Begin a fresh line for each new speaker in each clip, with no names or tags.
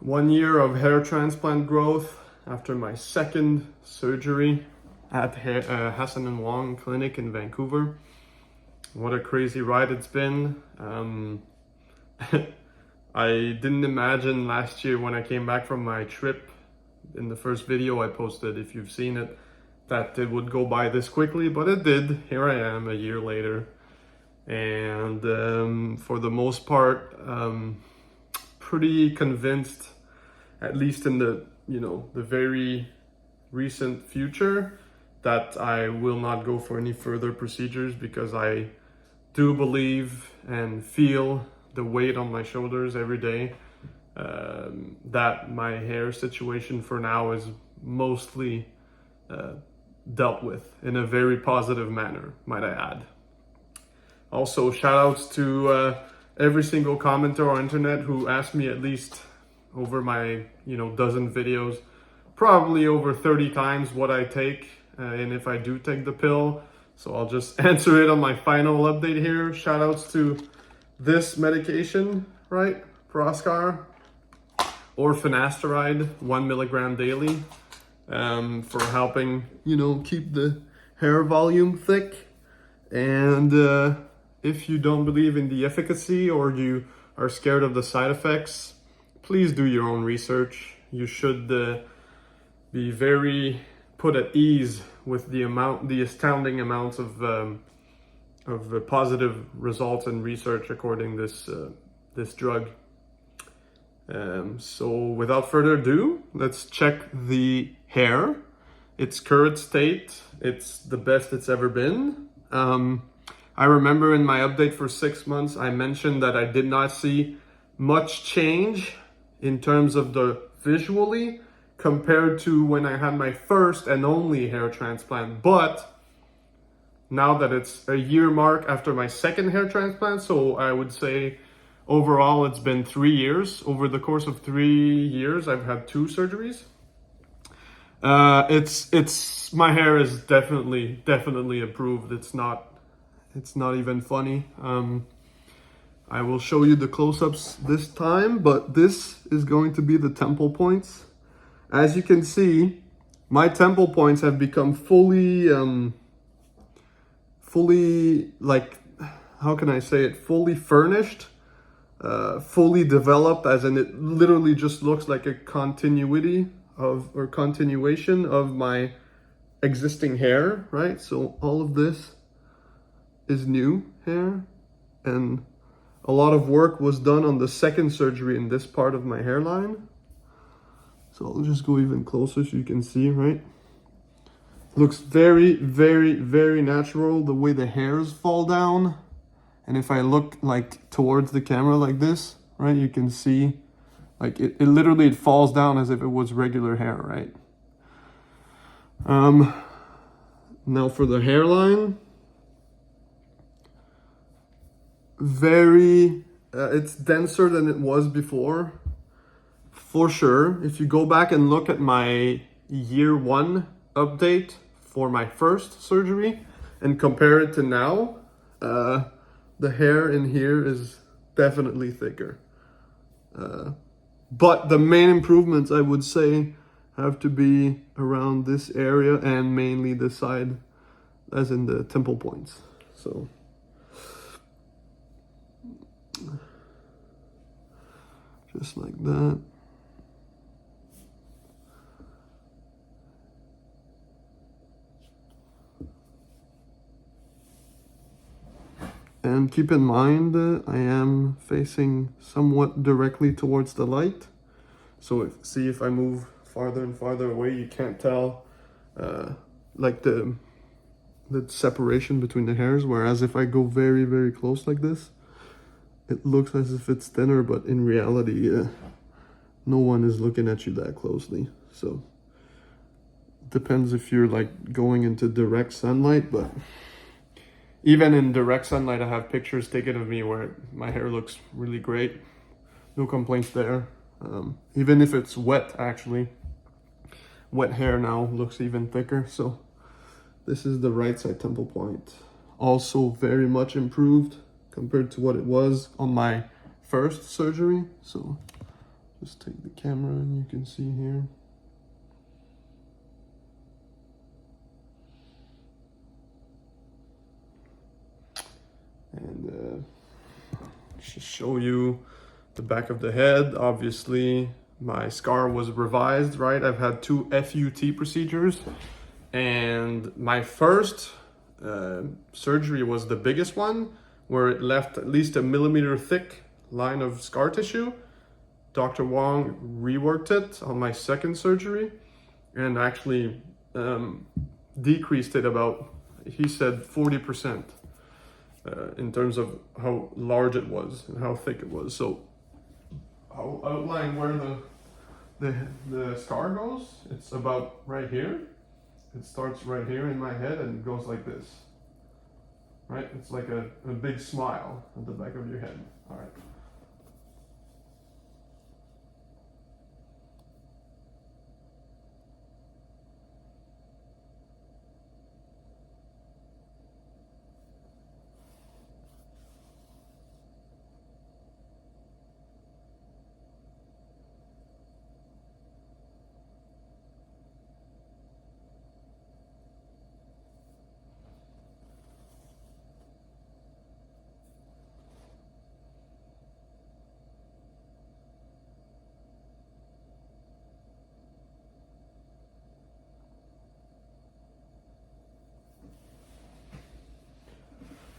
1 year of hair transplant growth after my second surgery at Hasson Wong Clinic in Vancouver. What a crazy ride it's been. I didn't imagine last year when I came back from my trip, in the first video I posted, if you've seen it, that it would go by this quickly, but it did. Here I am a year later. And for the most part, pretty convinced, at least in the the very recent future, that I will not go for any further procedures, because I do believe and feel the weight on my shoulders every day, that my hair situation for now is mostly dealt with in a very positive manner, might I add. Also, shout outs to every single commenter on internet who asked me, at least over my dozen videos, probably over 30 times, what I take and if I do take the pill. So I'll just answer it on my final update here. Shout outs to this medication, right? Proscar or finasteride, 1 milligram daily, for helping keep the hair volume thick. And if you don't believe in the efficacy, or you are scared of the side effects, please do your own research. You should be very put at ease with the astounding amounts of positive results and research according this drug. So without further ado, let's check the hair. Its current state, it's the best it's ever been. I remember in my update for 6 months, I mentioned that I did not see much change in terms of the visually compared to when I had my first and only hair transplant. But now that it's a year mark after my second hair transplant, so I would say overall it's been 3 years. Over the course of 3 years, I've had 2 surgeries. My hair is definitely improved. It's not even funny. I will show you the close-ups this time, but this is going to be the temple points. As you can see, my temple points have become fully, like, how can I say it? Fully furnished, fully developed, as in it literally just looks like a continuation of my existing hair, right? So all of this is new hair, and a lot of work was done on the second surgery in this part of my hairline. So I'll just go even closer so you can see, right? Looks very natural, the way the hairs fall down. And if I look like towards the camera like this, right, you can see like it literally falls down as if it was regular hair, right? Now for the hairline, it's denser than it was before, for sure. If you go back and look at my year 1 update for my first surgery and compare it to now, the hair in here is definitely thicker. But the main improvements, I would say, have to be around this area, and mainly the side, as in the temple points. So just like that. And keep in mind that I am facing somewhat directly towards the light. So see if I move farther and farther away, you can't tell like the separation between the hairs. Whereas if I go very close like this, it looks as if it's thinner, but in reality, no one is looking at you that closely. So depends if you're like going into direct sunlight, but even in direct sunlight, I have pictures taken of me where my hair looks really great. No complaints there. Even if it's wet, actually, wet hair now looks even thicker. So this is the right side temple point. Also very much improved compared to what it was on my first surgery. So Just take the camera and you can see here. And just show you the back of the head. Obviously, my scar was revised, right? I've had 2 FUT procedures, and my first surgery was the biggest one, where it left at least a millimeter thick line of scar tissue. Dr. Wong reworked it on my second surgery and actually decreased it about, he said, 40% in terms of how large it was and how thick it was. So I'll outline where the scar goes. It's about right here. It starts right here in my head and it goes like this. Right? It's like a big smile at the back of your head. All right.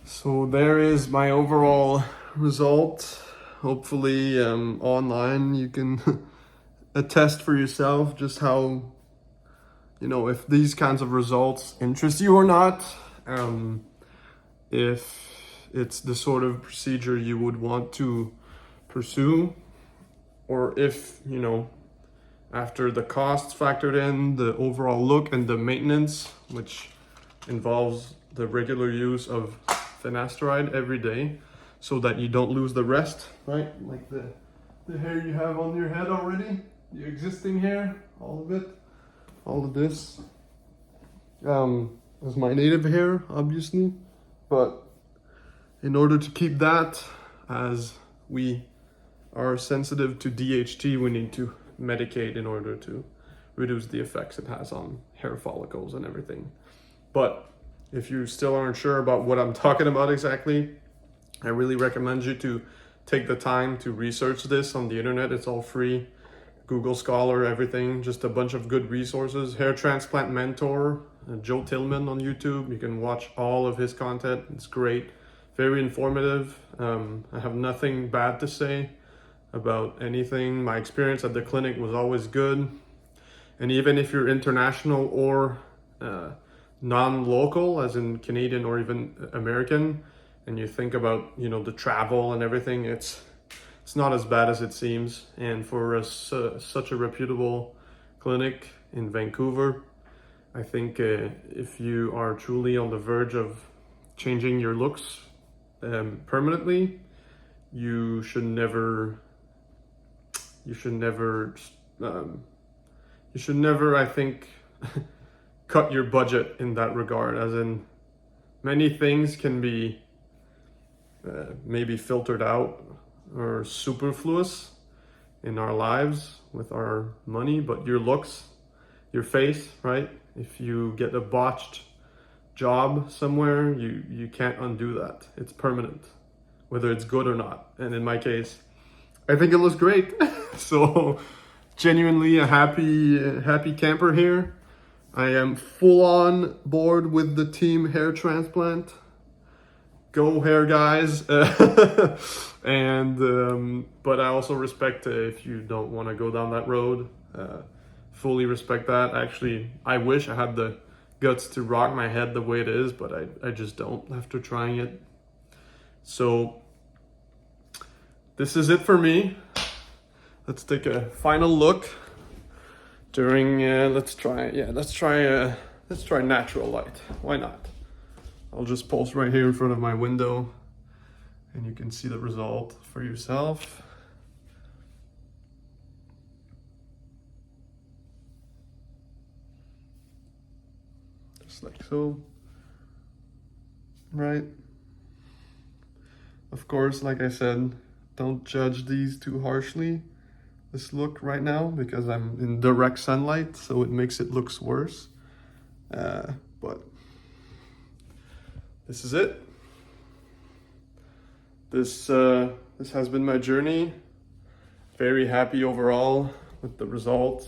So there is my overall result. Hopefully online you can attest for yourself just how, you know, if these kinds of results interest you or not, if it's the sort of procedure you would want to pursue, or if, you know, after the costs factored in, the overall look and the maintenance, which involves the regular use of finasteride every day so that you don't lose the rest, right? Like the hair you have on your head already, your existing hair, all of it, all of this is my native hair, obviously, but in order to keep that, as we are sensitive to DHT, we need to medicate in order to reduce the effects it has on hair follicles and everything. But if you still aren't sure about what I'm talking about exactly, I really recommend you to take the time to research this on the internet. It's all free. Google Scholar, everything, just a bunch of good resources. Hair Transplant Mentor, Joe Tillman on YouTube. You can watch all of his content. It's great, very informative. I have nothing bad to say about anything. My experience at the clinic was always good. And even if you're international or non-local, as in Canadian or even American, and you think about, you know, the travel and everything, it's not as bad as it seems. And for such a reputable clinic in Vancouver, I think if you are truly on the verge of changing your looks permanently, you should never, I think, cut your budget in that regard, as in many things can be maybe filtered out or superfluous in our lives with our money, but your looks, your face, right? If you get a botched job somewhere, you can't undo that. It's permanent, whether it's good or not. And in my case, I think it looks great. So genuinely a happy camper here. I am full on board with the team Hair Transplant. Go hair, guys. And but I also respect if you don't want to go down that road. Fully respect that. Actually, I wish I had the guts to rock my head the way it is, but I just don't after trying it. So this is it for me. Let's take a final look during let's try natural light. Why not? I'll just pulse right here in front of my window and you can see the result for yourself. Just like so. Right? Of course, like I said, don't judge these too harshly. this look right now because I'm in direct sunlight, so it makes it look worse. But this is it. This has been my journey. Very happy overall with the results.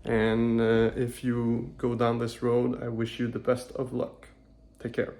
And if you go down this road, I wish you the best of luck. Take care.